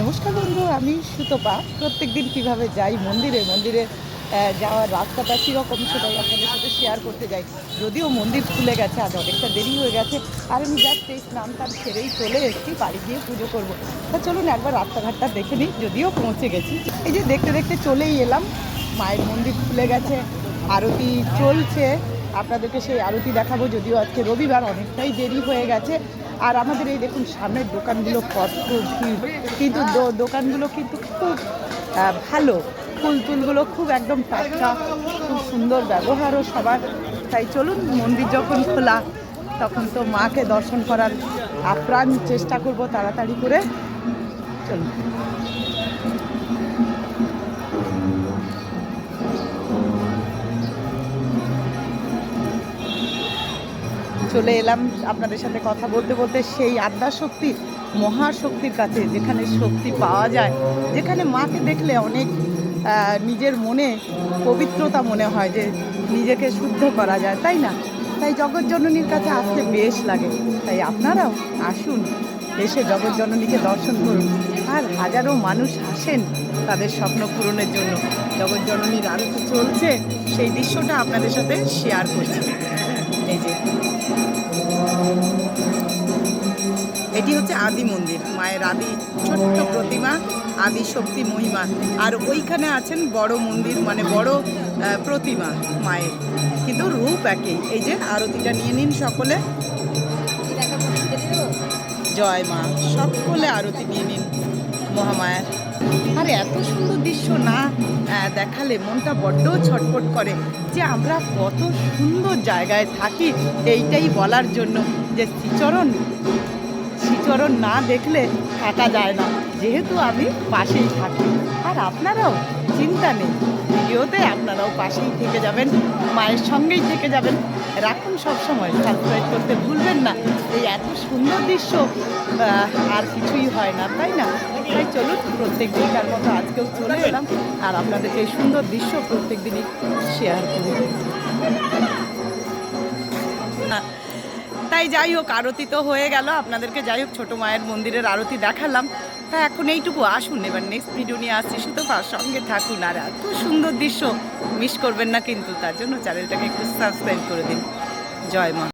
নমস্কার বন্ধু, আমি সুতপা। প্রত্যেকদিন কিভাবে যাই মন্দিরে যাওয়ার রাস্তাটা কীরকম সেটাই আপনাদের সাথে শেয়ার করতে যাই। যদিও মন্দির খুলে গেছে, আজ অনেকটা দেরি হয়ে গেছে, আর আমি জাস্ট এই স্নান টান সেরেই চলে এসেছি, বাড়ি গিয়ে পুজো করবো। তা চলুন একবার রাস্তাঘাটটা দেখে নিই। যদিও পৌঁছে গেছি, এই যে দেখতে দেখতে চলেই এলাম। মায়ের মন্দির খুলে গেছে, আরতি চলছে, আপনাদেরকে সেই আরতি দেখাবো। যদিও আজকে রবিবার, অনেকটাই দেরি হয়ে গেছে। আর আমাদের এই দেখুন সামনের দোকানগুলো কত ভিড়, কিন্তু দোকানগুলো কিন্তু খুব ভালো। ফুলগুলো খুব একদম টাটকা, খুব সুন্দর ব্যবহারও সবার। তাই চলুন, মন্দির যখন খোলা তখন তো মাকে দর্শন করার আপ্রাণ চেষ্টা করব তাড়াতাড়ি করে। চলুন। চলে এলাম আপনাদের সাথে কথা বলতে বলতে সেই আদ্যাশক্তির, মহাশক্তির কাছে, যেখানে শক্তি পাওয়া যায়, যেখানে মাকে দেখলে অনেক নিজের মনে পবিত্রতা মনে হয়, যে নিজেকে শুদ্ধ করা যায়, তাই না? তাই জগৎজননীর কাছে আসতে বেশ লাগে। তাই আপনারাও আসুন, এসে জগৎজননীকে দর্শন করুন। আর হাজারো মানুষ আসেন তাদের স্বপ্ন পূরণের জন্য। জগৎজননীর আরতি চলছে, সেই দৃশ্যটা আপনাদের সাথে শেয়ার করছি। এই যে এটি হচ্ছে আদি মন্দির, মায়ের আদি ছোট্ট প্রতিমা, আদি শক্তি মহিমা। আর ওইখানে আছেন বড় মন্দির, মানে বড় প্রতিমা মায়ের, কিন্তু রূপ একই। এই যে আরতিটা নিয়ে নিন সকলে। জয় মা, সকলে আরতি নিয়ে নিন মহামায়ার। আর এত সুন্দর দৃশ্য না দেখালে মনটা বড্ড ছটফট করে, যে আমরা কত সুন্দর জায়গায় থাকি, এইটাই বলার জন্য যে শ্রীচরণ না দেখলে থাকা যায় না। যেহেতু আমি পাশেই থাকি, আর আপনারাও চিন্তা নেই, ভিডিওতে আপনারাও পাশেই থেকে যাবেন, মায়ের সঙ্গেই থেকে যাবেন। রাখুন সবসময়, সাবস্ক্রাইব করতে ভুলবেন না। এই এত সুন্দর দৃশ্য আর কিছুই হয় না, তাই না? তাই চলুন, প্রত্যেক দিনকার মতো আজকেও চলে এলাম, আর আপনাদেরকে এই সুন্দর দৃশ্য প্রত্যেক দিনই শেয়ার করি। তাই যাই হোক, আরতি তো হয়ে গেল, আপনাদেরকে যাই হোক ছোটো মায়ের মন্দিরের আরতি দেখালাম। তা এখন এইটুকু, আসুন এবার নেক্সট ভিডিও নিয়ে আসছি। শুধু সঙ্গে থাকুন, আর এত সুন্দর দৃশ্য মিস করবেন না কিন্তু। তার জন্য চ্যানেলটাকে একটু সাবস্ক্রাইব করে দিন। জয় মা।